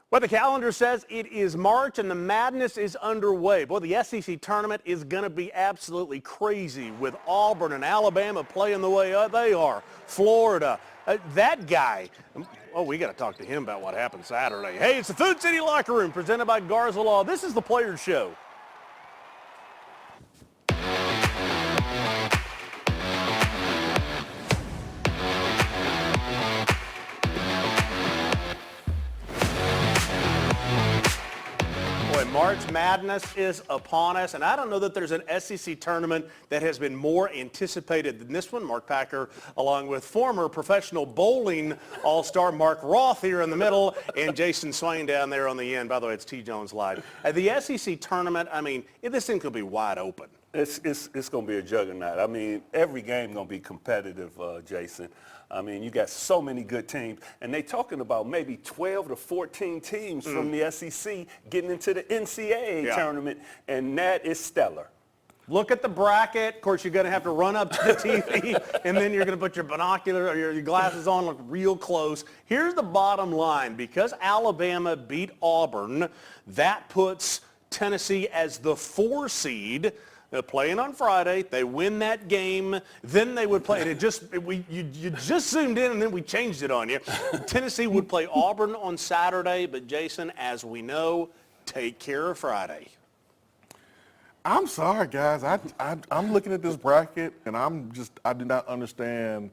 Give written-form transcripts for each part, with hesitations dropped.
Well, the calendar says it is March and the madness is underway. Boy, the SEC tournament is going to be absolutely crazy with Auburn and Alabama playing the way they are. Florida, that guy. Oh, we got to talk to him about what happened Saturday. Hey, it's the Food City Locker Room presented by Garza Law. This is the Players Show. March Madness is upon us, and I don't know that there's an SEC tournament that has been more anticipated than this one. Mark Packer, along with former professional bowling all-star Mark Roth here in the middle, and Jason Swain down there on the end. By the way, it's T. Jones Live. The SEC tournament, I mean, this thing could be wide open. It's going to be a juggernaut. I mean, every game going to be competitive, Jason. I mean, you got so many good teams, and they talking about maybe 12 to 14 teams from the SEC getting into the NCAA tournament, and that is stellar. Look at the bracket. Of course, you're going to have to run up to the TV, and then you're going to put your binocular or your glasses on, look real close. Here's the bottom line. Because Alabama beat Auburn, that puts Tennessee as the 4 seed. They're playing on Friday. They win that game. Then they would play. And you just zoomed in, and then we changed it on you. Tennessee would play Auburn on Saturday. But, Jason, as we know, take care of Friday. I'm sorry, guys. I'm looking at this bracket, and I do not understand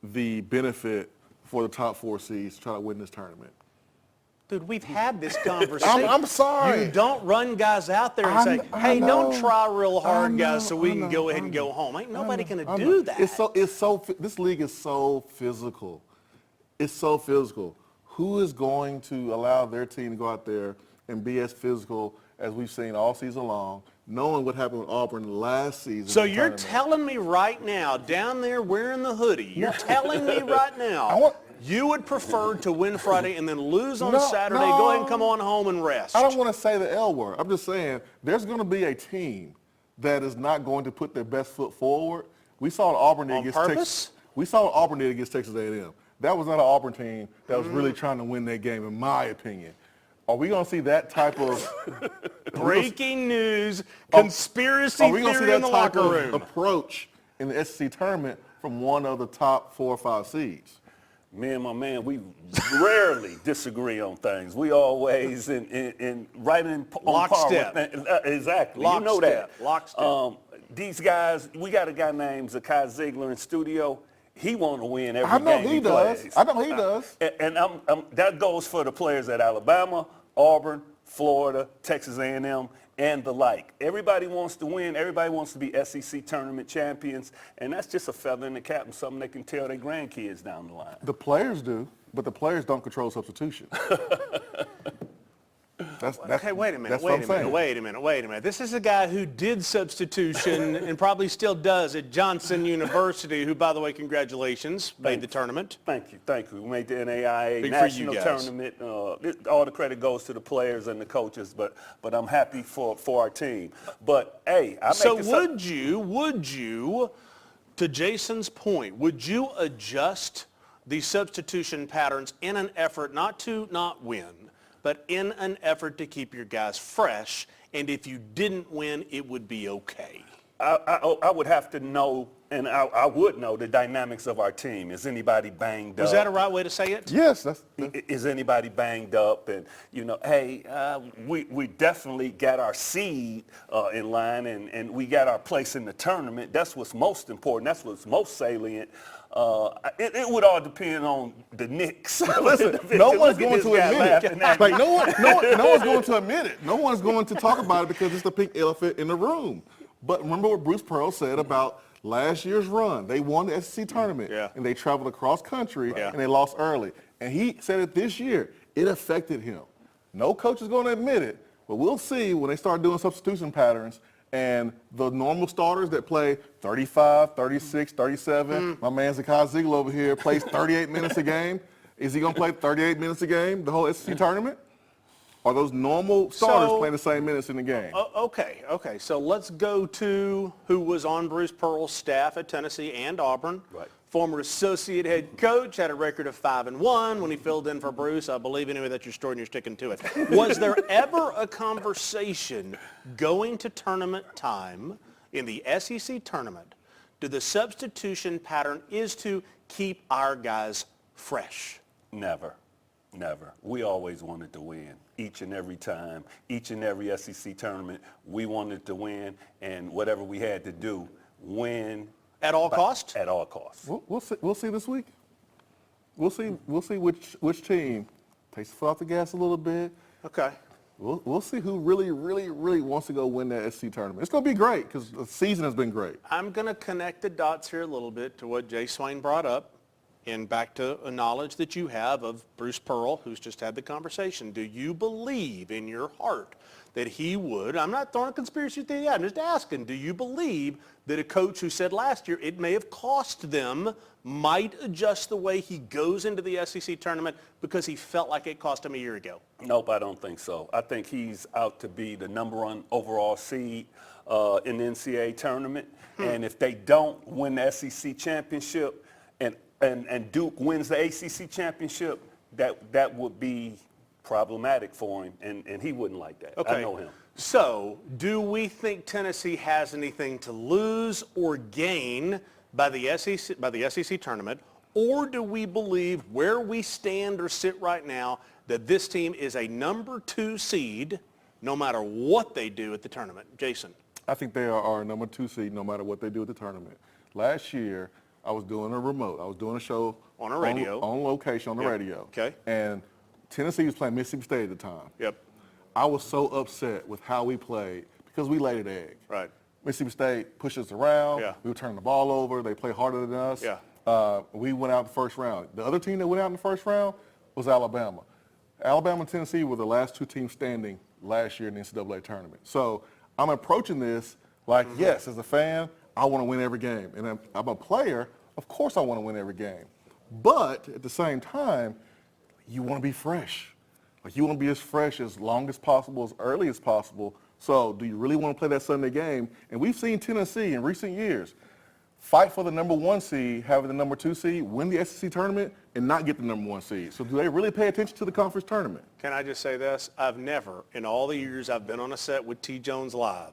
the benefit for the top 4 seeds to try to win this tournament. Dude, we've had this conversation. I'm sorry. You don't run guys out there and say, hey, don't try real hard, guys, so we can go ahead and go home. Ain't nobody going to do that. This league is so physical. It's so physical. Who is going to allow their team to go out there and be as physical as we've seen all season long, knowing what happened with Auburn last season? So you're telling me right now, down there wearing the hoodie, you're telling me right now, you would prefer to win Friday and then lose on Saturday, go ahead and come on home and rest. I don't want to say the L word. I'm just saying there's going to be a team that is not going to put their best foot forward. We saw an Auburn against Texas. We saw an Auburn against Texas A&M. That was not an Auburn team that was really trying to win that game, in my opinion. Are we going to see that type of breaking news, conspiracy theory in the locker room approach in the SEC tournament from one of the top 4 or 5 seeds? Me and my man, we rarely disagree on things. We always right in on lockstep. Par with exactly. Lockstep. You know that. Lockstep. These guys, we got a guy named Zakai Zeigler in studio. He want to win every game he plays. I know he does. And that goes for the players at Alabama, Auburn, Florida, Texas A&M, and the like. Everybody wants to win. Everybody wants to be SEC tournament champions, and that's just a feather in the cap and something they can tell their grandkids down the line. The players do, but the players don't control substitution. Okay, wait a minute. This is a guy who did substitution and probably still does at Johnson University, who, by the way, congratulations, made the tournament. Thank you. We made the NAIA Big national tournament. All the credit goes to the players and the coaches, but I'm happy for our team. But, hey, would you, to Jason's point, would you adjust the substitution patterns in an effort not to not win, but in an effort to keep your guys fresh, and if you didn't win, it would be okay? I would have to know, and I would know the dynamics of our team. Is anybody banged up? Is that a right way to say it? Yes. Is anybody banged up? And, hey, we definitely got our seed in line, and we got our place in the tournament. That's what's most important. That's what's most salient. It would all depend on the Knicks. Listen, no one's going to admit it. Like no one's going to admit it. No one's going to talk about it because it's the pink elephant in the room. But remember what Bruce Pearl said about last year's run. They won the SEC tournament, and they traveled across country, and they lost early. And he said it this year. It affected him. No coach is going to admit it, but we'll see when they start doing substitution patterns. And the normal starters that play 35, 36, 37, my man Zakai Zeigler over here plays 38 minutes a game. Is he going to play 38 minutes a game the whole SEC tournament? are those normal starters So- playing the same minutes in the game? Okay. So let's go to who was on Bruce Pearl's staff at Tennessee and Auburn. Right. Former associate head coach, had a record of 5-1 when he filled in for Bruce. I believe anyway that's your story and you're sticking to it. Was there ever a conversation going to tournament time in the SEC tournament? The substitution pattern is to keep our guys fresh? Never. We always wanted to win each and every time, each and every SEC tournament. We wanted to win, and whatever we had to do, win. At all costs? At all costs. We'll see this week. We'll see which team takes the foot off the gas a little bit. Okay. We'll see who really wants to go win that SEC tournament. It's going to be great because the season has been great. I'm going to connect the dots here a little bit to what Jay Swain brought up and back to a knowledge that you have of Bruce Pearl, who's just had the conversation. Do you believe in your heart that he would, I'm not throwing a conspiracy theory out, I'm just asking, do you believe that a coach who said last year it may have cost them might adjust the way he goes into the SEC tournament because he felt like it cost him a year ago? Nope, I don't think so. I think he's out to be the #1 overall seed in the NCAA tournament. And if they don't win the SEC championship and Duke wins the ACC championship, that would be problematic for him, and he wouldn't like that. Okay. I know him. So, do we think Tennessee has anything to lose or gain by the SEC tournament, or do we believe where we stand or sit right now that this team is a #2 seed no matter what they do at the tournament? Jason. I think they are our #2 seed no matter what they do at the tournament. Last year, I was doing a show On a radio. on location on the radio. Okay. And Tennessee was playing Mississippi State at the time. Yep. I was so upset with how we played because we laid an egg. Right. Mississippi State pushed us around. Yeah. We were turning the ball over. They played harder than us. Yeah. We went out the first round. The other team that went out in the first round was Alabama. Alabama and Tennessee were the last two teams standing last year in the NCAA tournament. So I'm approaching this like, yes, as a fan, I want to win every game. And I'm a player, of course I want to win every game. But at the same time, you want to be fresh. Like you want to be as fresh as long as possible, as early as possible. So do you really want to play that Sunday game? And we've seen Tennessee in recent years fight for the #1 seed, have the #2 seed, win the SEC tournament, and not get the #1 seed. So do they really pay attention to the conference tournament? Can I just say this? I've never, in all the years I've been on a set with T. Jones Live,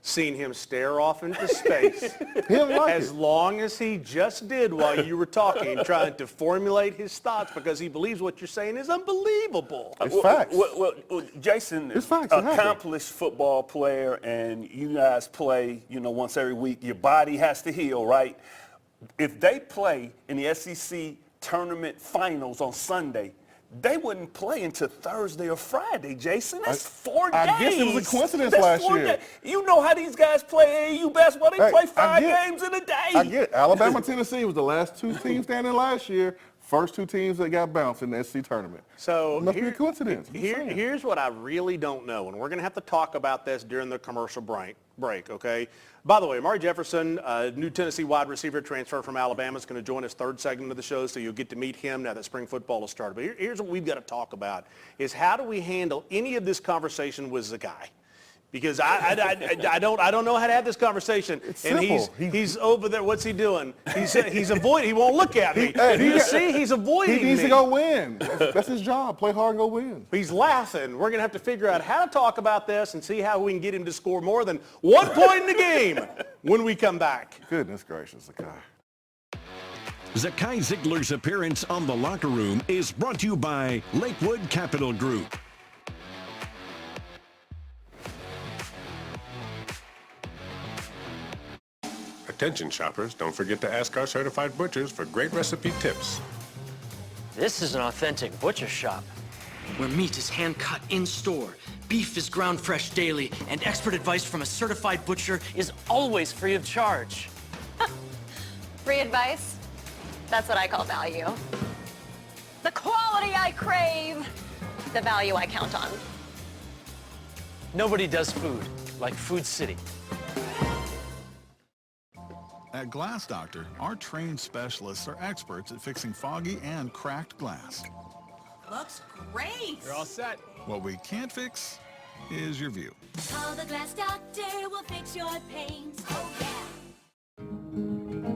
seen him stare off into space as long as he just did while you were talking, trying to formulate his thoughts because he believes what you're saying is unbelievable. It's facts. Well, Jason, It's facts. It happened. accomplished football player, and you guys play, once every week. Your body has to heal, right? If they play in the SEC tournament finals on Sunday, they wouldn't play until Thursday or Friday, Jason. That's 4 days. I guess it was a coincidence That's last 4 year. days. You know how these guys play AAU basketball. They play 5 get it. games in a day. I get it. Alabama and Tennessee was the last two teams standing last year. First two teams that got bounced in the SEC tournament. So it must be a coincidence. Here's what I really don't know, and we're going to have to talk about this during the commercial break, okay? By the way, Amari Jefferson, new Tennessee wide receiver transfer from Alabama, is going to join us third segment of the show, so you'll get to meet him now that spring football has started. But here's what we've got to talk about, is how do we handle any of this conversation with Zakai? Because I don't know how to have this conversation. It's and simple. he's over there. What's he doing? He's avoiding. He won't look at me. He's avoiding me. He needs to go win. That's his job. Play hard and go win. He's laughing. We're going to have to figure out how to talk about this and see how we can get him to score more than 1 point in the game when we come back. Goodness gracious, Zakai. Zakai Zeigler's appearance on The Locker Room is brought to you by Lakewood Capital Group. Attention shoppers, don't forget to ask our certified butchers for great recipe tips. This is an authentic butcher shop, where meat is hand-cut in-store, beef is ground fresh daily, and expert advice from a certified butcher is always free of charge. Free advice? That's what I call value. The quality I crave, the value I count on. Nobody does food like Food City. At Glass Doctor, our trained specialists are experts at fixing foggy and cracked glass. Looks great. You're all set. What we can't fix is your view. Call the glass doctor, will fix your pains. Oh, yeah.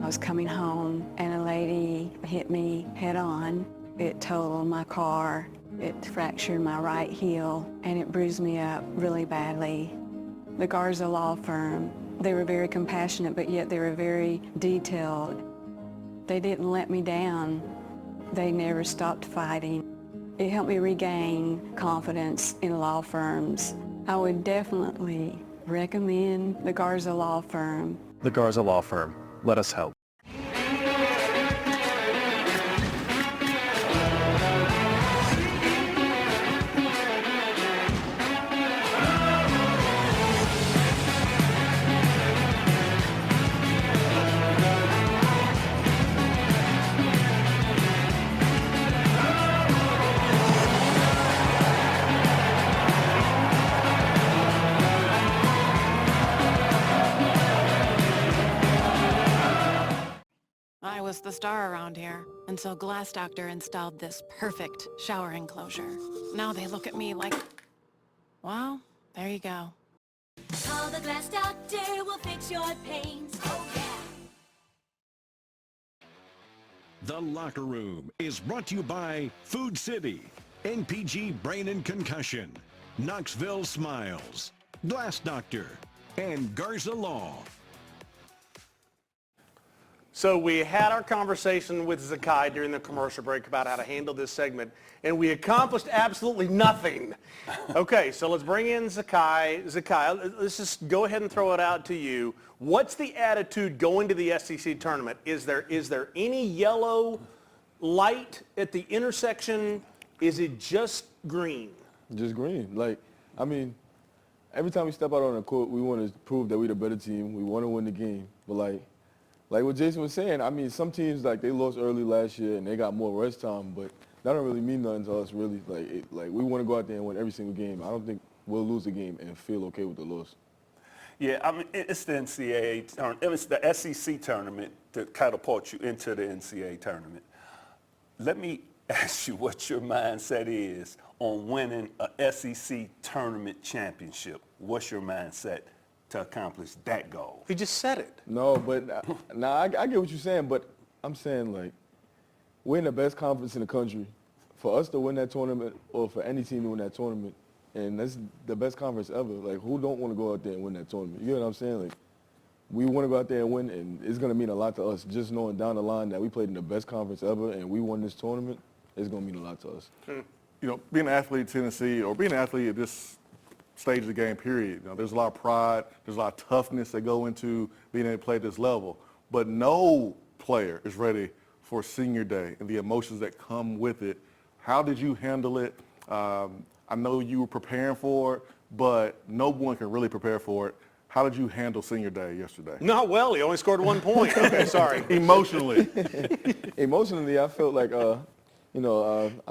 I was coming home and a lady hit me head on. It totaled my car. It fractured my right heel and it bruised me up really badly. The Garza Law firm, they were very compassionate, but yet they were very detailed. They didn't let me down. They never stopped fighting. It helped me regain confidence in law firms. I would definitely recommend the Garza Law firm. The Garza Law firm. Let us help. I was the star around here until Glass Doctor installed this perfect shower enclosure. Now they look at me like, well, there you go. Call the glass doctor, will fix your pains. Oh, yeah. The Locker Room is brought to you by Food City, NPG Brain and Concussion, Knoxville Smiles, Glass Doctor, and Garza Law. So we had our conversation with Zakai during the commercial break about how to handle this segment, and we accomplished absolutely nothing. Okay, so let's bring in Zakai. Zakai, let's just go ahead and throw it out to you. What's the attitude going to the SEC tournament? Is there any yellow light at the intersection? Is it just green? Just green. Like, I mean, every time we step out on the court, we want to prove that we're the better team. We want to win the game. But like what Jason was saying, I mean, some teams, like, they lost early last year and they got more rest time, but that don't really mean nothing to us, really. Like we want to go out there and win every single game. I don't think we'll lose a game and feel okay with the loss. Yeah, I mean, it's the NCAA tournament. It's the SEC tournament that catapults you into the NCAA tournament. Let me ask you what your mindset is on winning a SEC tournament championship. What's your mindset to accomplish that goal? He just said it. No, but I get what you're saying, but I'm saying, like, we're in the best conference in the country. For us to win that tournament, or for any team to win that tournament, and that's the best conference ever. Like, who don't want to go out there and win that tournament? You know what I'm saying? Like, we want to go out there and win, and it's going to mean a lot to us. Just knowing down the line that we played in the best conference ever and we won this tournament, it's going to mean a lot to us. You know, being an athlete at Tennessee, or being an athlete at this stage of the game, period, you know, there's a lot of pride, there's a lot of toughness that go into being able to play at this level. But no player is ready for senior day and the emotions that come with it. How did you handle it? I know you were preparing for it, but no one can really prepare for it. How did you handle senior day yesterday? Not well. He only scored 1 point. Okay, sorry. Emotionally. Emotionally, I felt like, I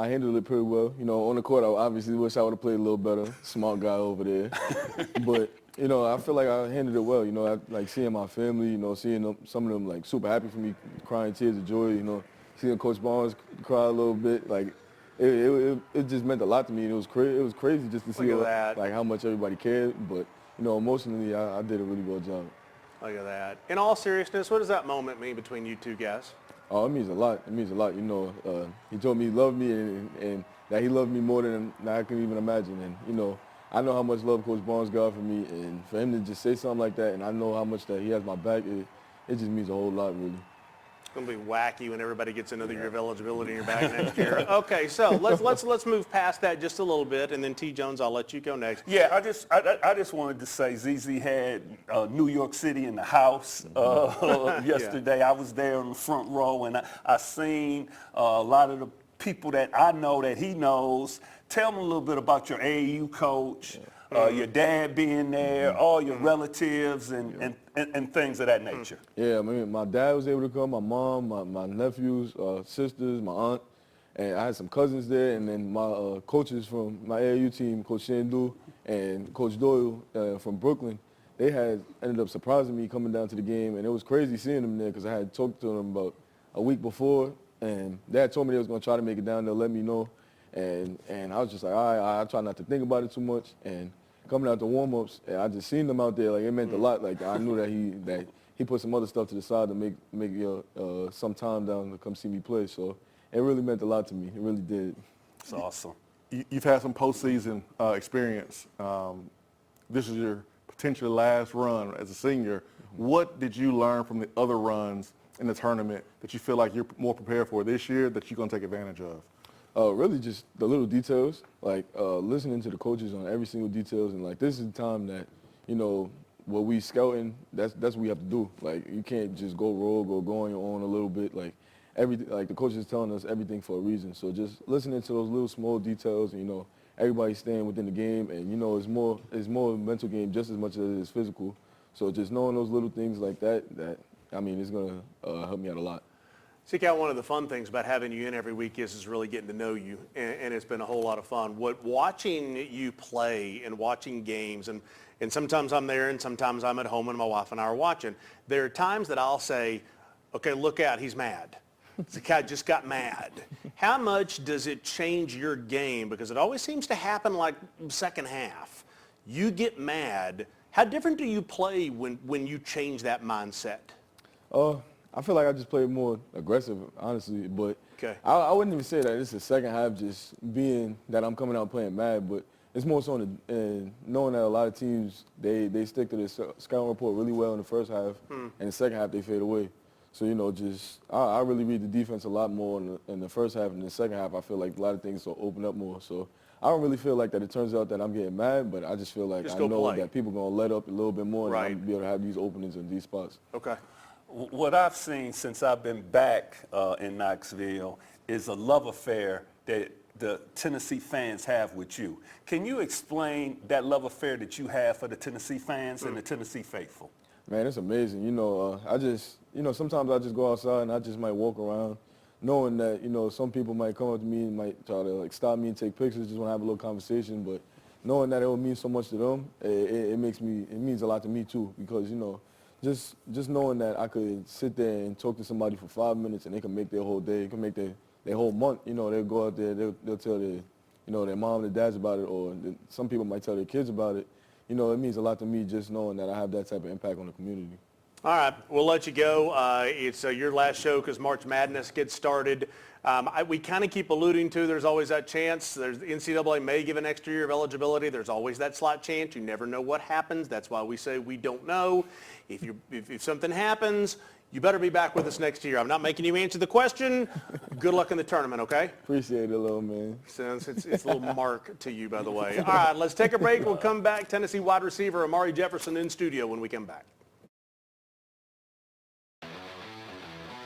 handled it pretty well. You know, on the court, I obviously wish I would have played a little better. Smart guy over there. But, you know, I feel like I handled it well. You know, like seeing my family, you know, seeing them, some of them, like, super happy for me, crying tears of joy, you know, seeing Coach Barnes cry a little bit, like, it just meant a lot to me. And it was crazy just to see like how much everybody cared. But, you know, emotionally, I did a really well job. Look at that. In all seriousness, what does that moment mean between you two guys? Oh, it means a lot. It means a lot. You know, he told me he loved me and that he loved me more than I can even imagine. And, you know, I know how much love Coach Barnes got for me. And for him to just say something like that, and I know how much that he has my back, it just means a whole lot, really. It's going to be wacky when everybody gets another year of eligibility in your back next year. Okay, so let's move past that just a little bit, and then T. Jones, I'll let you go next. Yeah, I just wanted to say ZZ had New York City in the house yesterday. I was there in the front row, and I seen a lot of the people that I know that he knows. Tell me a little bit about your AAU coach, your dad being there, all your relatives, and things of that nature. Yeah, I mean, my dad was able to come, my mom, my nephews, sisters, my aunt, and I had some cousins there, and then my coaches from my AAU team, Coach Shandu and Coach Doyle from Brooklyn, they ended up surprising me coming down to the game, and it was crazy seeing them there because I had talked to them about a week before, and they had told me they was going to try to make it down there, let me know. And I was just like, all right, I try not to think about it too much. And coming out the warm-ups, and I just seen them out there, like it meant a lot. Like I knew that he put some other stuff to the side to make some time down to come see me play. So it really meant a lot to me. It really did. It's awesome. You've had some postseason experience. This is your potentially last run as a senior. What did you learn from the other runs in the tournament that you feel like you're more prepared for this year that you're going to take advantage of? Really just the little details, like listening to the coaches on every single details. And like this is the time that, what we scouting, that's what we have to do. Like you can't just go rogue or go on your own a little bit. Like the coaches is telling us everything for a reason. So just listening to those little small details, and, everybody staying within the game, and it's more a mental game just as much as it is physical. So just knowing those little things like that it's gonna help me out a lot. Zakai, one of the fun things about having you in every week is really getting to know you, and it's been a whole lot of fun. Watching you play and watching games, and sometimes I'm there and sometimes I'm at home and my wife and I are watching. There are times that I'll say, okay, look out, he's mad. Zakai just got mad. How much does it change your game? Because it always seems to happen like second half. You get mad. How different do you play when you change that mindset? I feel like I just play more aggressive, honestly. But okay. I wouldn't even say that it's the second half just being that I'm coming out playing mad, but it's more so in knowing that a lot of teams, they stick to the scouting report really well in the first half, and the second half they fade away. So, I really read the defense a lot more in the first half, and in the second half I feel like a lot of things will open up more. So I don't really feel like that it turns out that I'm getting mad, but I just feel like I know that people are going to let up a little bit more, and I'm be able to have these openings in these spots. Okay. What I've seen since I've been back in Knoxville is a love affair that the Tennessee fans have with you. Can you explain that love affair that you have for the Tennessee fans and the Tennessee faithful? Man, it's amazing. Sometimes I just go outside and I just might walk around knowing that, some people might come up to me and might try to stop me and take pictures, just want to have a little conversation, but knowing that it will mean so much to them, it means a lot to me too, because, just knowing that I could sit there and talk to somebody for 5 minutes and they can make their whole day, it can make their whole month. They'll go out there, they'll tell their mom and dads about it, or some people might tell their kids about it. It means a lot to me just knowing that I have that type of impact on the community. All right, we'll let you go. It's your last show because March Madness gets started. We kind of keep alluding to there's always that chance. The NCAA may give an extra year of eligibility. There's always that slight chance. You never know what happens. That's why we say we don't know. If something happens, you better be back with us next year. I'm not making you answer the question. Good luck in the tournament, okay? Appreciate it, little man. It's a little mark to you, by the way. All right, let's take a break. We'll come back. Tennessee wide receiver Amari Jefferson in studio when we come back.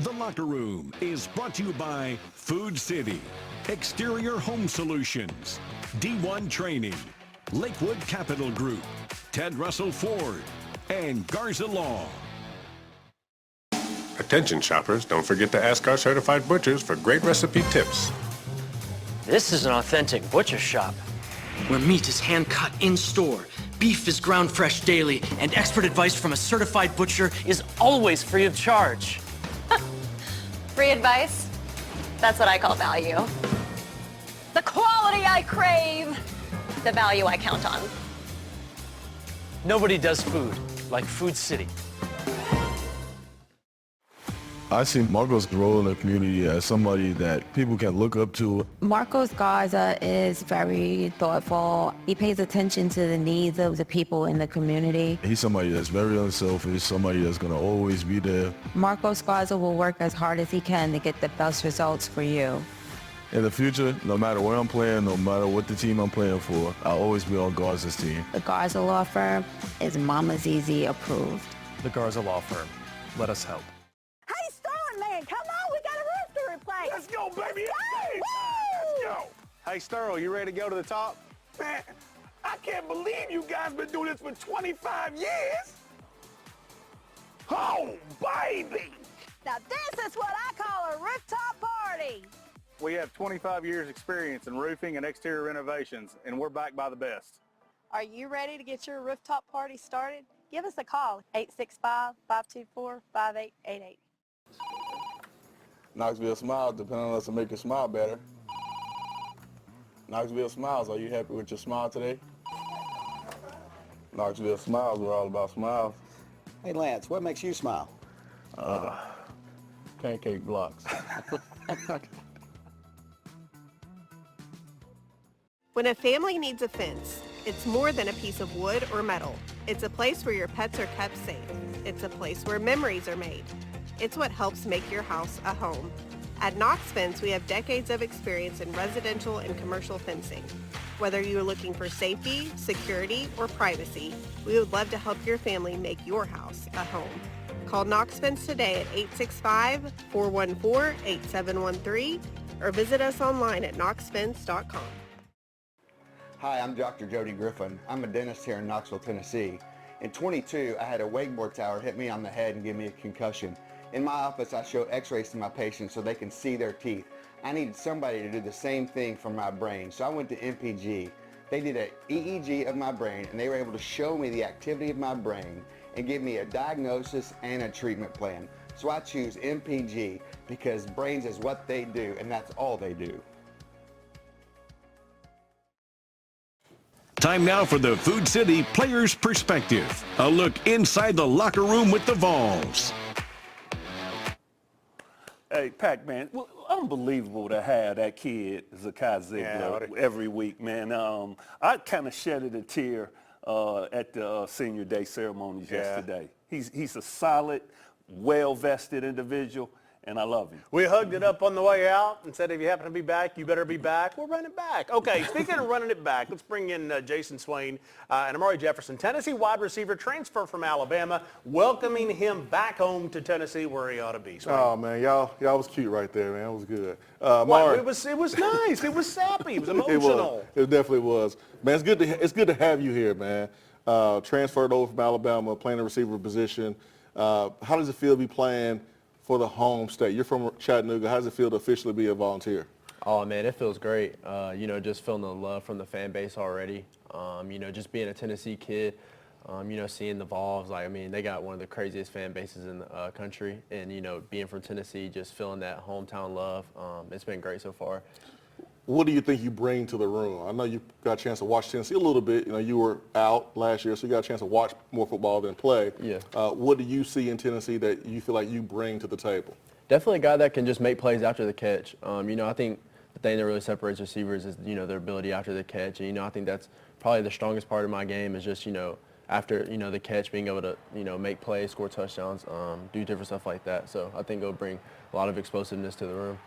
The Locker Room is brought to you by Food City, Exterior Home Solutions, D1 Training, Lakewood Capital Group, Ted Russell Ford, and Garza Law. Attention shoppers, don't forget to ask our certified butchers for great recipe tips. This is an authentic butcher shop, where meat is hand-cut in-store, beef is ground fresh daily, and expert advice from a certified butcher is always free of charge. Free advice? That's what I call value. The quality I crave, the value I count on. Nobody does food like Food City. I see Marco's role in the community as somebody that people can look up to. Marcos Garza is very thoughtful. He pays attention to the needs of the people in the community. He's somebody that's very unselfish, somebody that's going to always be there. Marcos Garza will work as hard as he can to get the best results for you. In the future, no matter where I'm playing, no matter what the team I'm playing for, I'll always be on Garza's team. The Garza Law Firm is Mama Zizi approved. The Garza Law Firm. Let us help. Let's go, baby. Let's go. Hey, Sterl, you ready to go to the top? Man, I can't believe you guys been doing this for 25 years. Oh, baby. Now this is what I call a rooftop party. We have 25 years experience in roofing and exterior renovations, and we're backed by the best. Are you ready to get your rooftop party started? Give us a call, 865-524-5888. Knoxville Smile depends on us to make you smile better. Knoxville Smiles, are you happy with your smile today? Knoxville Smiles, we're all about smiles. Hey Lance, what makes you smile? Pancake blocks. When a family needs a fence, it's more than a piece of wood or metal. It's a place where your pets are kept safe. It's a place where memories are made. It's what helps make your house a home. At Knox Fence, we have decades of experience in residential and commercial fencing. Whether you're looking for safety, security, or privacy, we would love to help your family make your house a home. Call Knox Fence today at 865-414-8713 or visit us online at knoxfence.com. Hi, I'm Dr. Jody Griffin. I'm a dentist here in Knoxville, Tennessee. In 22, I had a wakeboard tower hit me on the head and give me a concussion. In my office, I show x-rays to my patients so they can see their teeth. I needed somebody to do the same thing for my brain, so I went to MPG. They did an EEG of my brain, and they were able to show me the activity of my brain and give me a diagnosis and a treatment plan. So I choose MPG because brains is what they do, and that's all they do. Time now for the Food City Player's Perspective. A look inside the locker room with the Vols. Hey, Pac-Man, well, unbelievable to have that kid, Zakai Zeigler, every week, man. I kind of shedded a tear at the senior day ceremonies yesterday. He's a solid, well-vested individual, and I love him. We hugged it up on the way out and said, if you happen to be back, you better be back. We're running back. Okay, speaking of running it back, let's bring in Jason Swain and Amari Jefferson, Tennessee wide receiver, transfer from Alabama, welcoming him back home to Tennessee where he ought to be. Swain. Oh, man, y'all was cute right there, man. It was good. Well, it was nice. It was sappy. It was emotional. It definitely was. Man, it's good to have you here, man. Transferred over from Alabama, playing the receiver position. How does it feel to be playing for the home state? You're from Chattanooga. How does it feel to officially be a Volunteer? Oh, man, it feels great. Just feeling the love from the fan base already. Just being a Tennessee kid, seeing the Vols, they got one of the craziest fan bases in the country. And, being from Tennessee, just feeling that hometown love, it's been great so far. What do you think you bring to the room? I know you got a chance to watch Tennessee a little bit. You were out last year, so you got a chance to watch more football than play. Yeah. What do you see in Tennessee that you feel like you bring to the table? Definitely a guy that can just make plays after the catch. I think the thing that really separates receivers is, their ability after the catch. And, I think that's probably the strongest part of my game is just, after, the catch, being able to, make plays, score touchdowns, do different stuff like that. So I think it'll bring a lot of explosiveness to the room.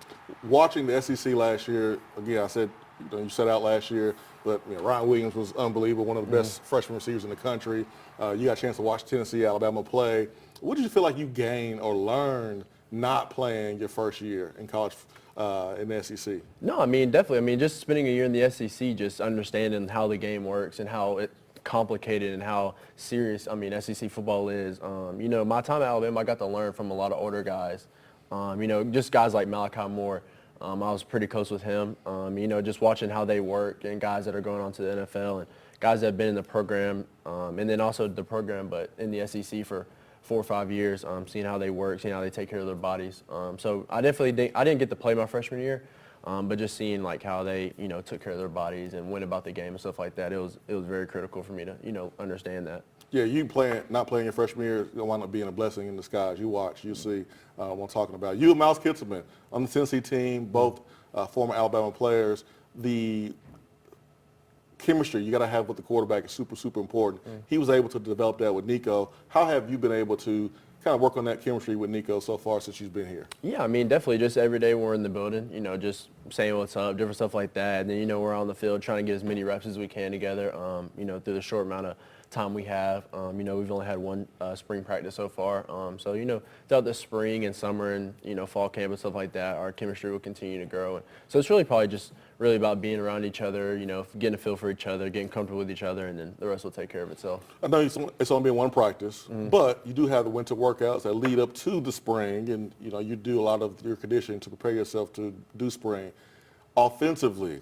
Watching the SEC last year, again, I said, you sat out last year, but Ryan Williams was unbelievable, one of the best freshman receivers in the country. You got a chance to watch Tennessee, Alabama play. What did you feel like you gained or learned not playing your first year in college in the SEC? No, definitely. Just spending a year in the SEC, just understanding how the game works and how it complicated and how serious, SEC football is. My time at Alabama, I got to learn from a lot of older guys. Just guys like Malachi Moore. I was pretty close with him. Just watching how they work and guys that are going on to the NFL and guys that have been in the program and then also the program, but in the SEC for 4 or 5 years, seeing how they work, seeing how they take care of their bodies. So I didn't get to play my freshman year, but just seeing how they, took care of their bodies and went about the game and stuff like that, it was very critical for me to, understand that. Yeah, not playing your freshman year, it'll wind up being a blessing in disguise. You watch, you see what I'm talking about. You and Miles Kitselman on the Tennessee team, both former Alabama players. The chemistry you got to have with the quarterback is super, super important. He was able to develop that with Nico. How have you been able to kind of work on that chemistry with Nico so far since you've been here? Yeah, definitely just every day we're in the building, just saying what's up, different stuff like that. And then, we're on the field trying to get as many reps as we can together, through the short amount of time we have. We've only had one spring practice so far. So, throughout the spring and summer and, fall camp and stuff like that, our chemistry will continue to grow. And so it's really probably just really about being around each other, getting a feel for each other, getting comfortable with each other, and then the rest will take care of itself. I know it's only been one practice, but you do have the winter workouts that lead up to the spring, and, you do a lot of your conditioning to prepare yourself to do spring. Offensively,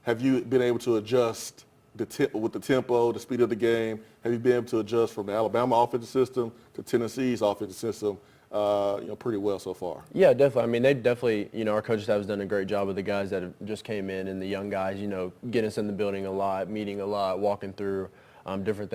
have you been able to adjust with the tempo, the speed of the game? Have you been able to adjust from the Alabama offensive system to Tennessee's offensive system pretty well so far. Yeah, definitely. I mean, they definitely, our coaching staff has done a great job with the guys that have just came in and the young guys, getting us in the building a lot, meeting a lot, walking through different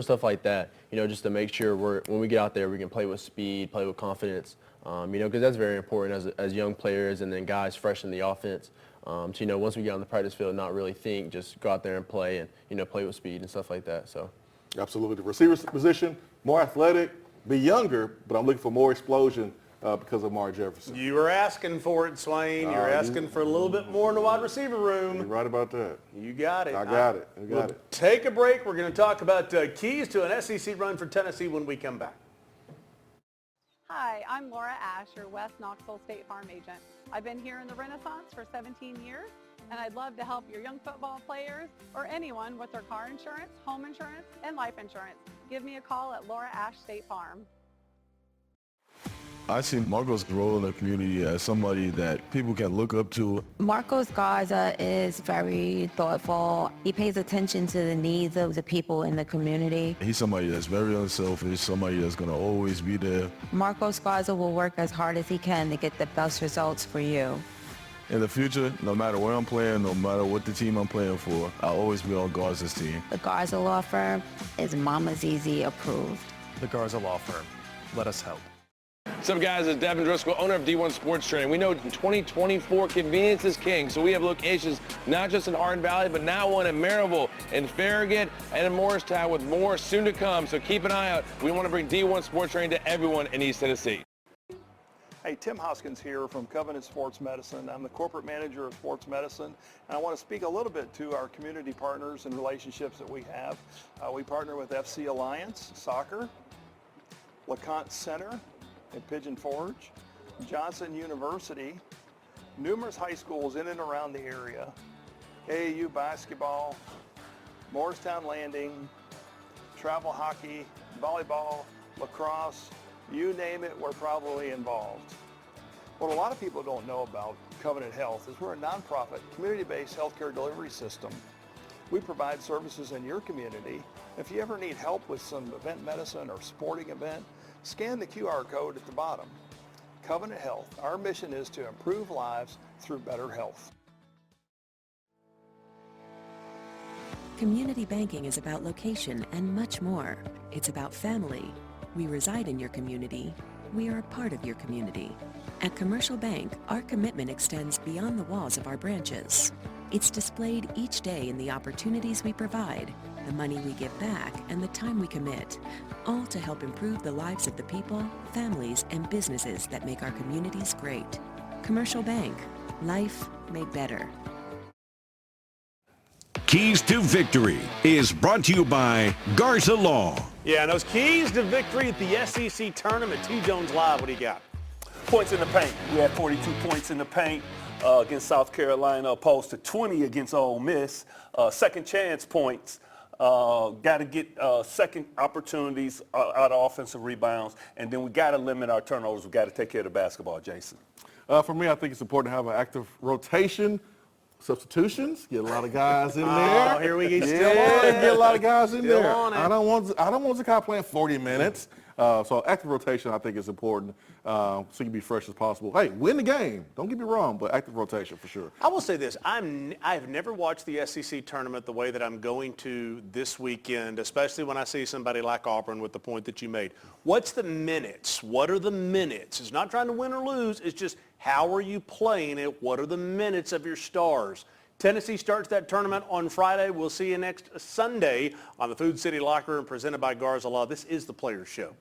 stuff like that, just to make sure when we get out there, we can play with speed, play with confidence, because that's very important as young players and then guys fresh in the offense. To, once we get on the practice field, not really think, just go out there and play and, play with speed and stuff like that. So. Absolutely. The receiver position, more athletic, be younger, but I'm looking for more explosion because of Amari Jefferson. You were asking for it, Swain. You're asking for a little bit more in the wide receiver room. You're right about that. You got it. I got it. We'll take a break. We're going to talk about keys to an SEC run for Tennessee when we come back. Hi, I'm Laura Ash, your West Knoxville State Farm agent. I've been here in the Renaissance for 17 years, and I'd love to help your young football players or anyone with their car insurance, home insurance, and life insurance. Give me a call at Laura Ash State Farm. I see Marco's role in the community as somebody that people can look up to. Marcos Garza is very thoughtful. He pays attention to the needs of the people in the community. He's somebody that's very unselfish, somebody that's going to always be there. Marcos Garza will work as hard as he can to get the best results for you. In the future, no matter where I'm playing, no matter what the team I'm playing for, I'll always be on Garza's team. The Garza Law Firm is Mama Zizi approved. The Garza Law Firm. Let us help. What's up, guys? It's Devin Driscoll, owner of D1 Sports Training. We know in 2024, convenience is king, so we have locations not just in Hardin Valley, but now one in Maryville, in Farragut, and in Morristown, with more soon to come. So keep an eye out. We want to bring D1 Sports Training to everyone in East Tennessee. Hey, Tim Hoskins here from Covenant Sports Medicine. I'm the corporate manager of sports medicine, and I want to speak a little bit to our community partners and relationships that we have. We partner with FC Alliance Soccer, LeConte Center in Pigeon Forge, Johnson University, numerous high schools in and around the area, AAU basketball, Morristown Landing, travel hockey, volleyball, lacrosse, you name it, we're probably involved. What a lot of people don't know about Covenant Health is we're a nonprofit, community-based healthcare delivery system. We provide services in your community. If you ever need help with some event medicine or sporting event, scan the QR code at the bottom. Covenant Health, our mission is to improve lives through better health. Community banking is about location and much more. It's about family. We reside in your community. We are a part of your community. At Commercial Bank, our commitment extends beyond the walls of our branches. It's displayed each day in the opportunities we provide, the money we give back, and the time we commit, all to help improve the lives of the people, families, and businesses that make our communities great. Commercial Bank, life made better. Keys to Victory is brought to you by Garza Law. Yeah, and those keys to victory at the SEC tournament. T. Jones Live, what do you got? Points in the paint. We had 42 points in the paint against South Carolina, opposed to 20 against Ole Miss. Second chance points. Got to get second opportunities out of offensive rebounds, and then we got to limit our turnovers. We got to take care of the basketball, Jason. For me, I think it's important to have an active rotation. Substitutions, get a lot of guys in there. Oh, here we go. Get a lot of guys in Still there. on it. I don't want Zakai playing 40 minutes. So active rotation, I think, is important so you can be fresh as possible. Hey, win the game. Don't get me wrong, but active rotation for sure. I will say this. I've never watched the SEC tournament the way that I'm going to this weekend, especially when I see somebody like Auburn with the point that you made. What's the minutes? What are the minutes? It's not trying to win or lose. It's just how are you playing it? What are the minutes of your stars? Tennessee starts that tournament on Friday. We'll see you next Sunday on the Food City Locker Room presented by Garza Law. This is the Players Show.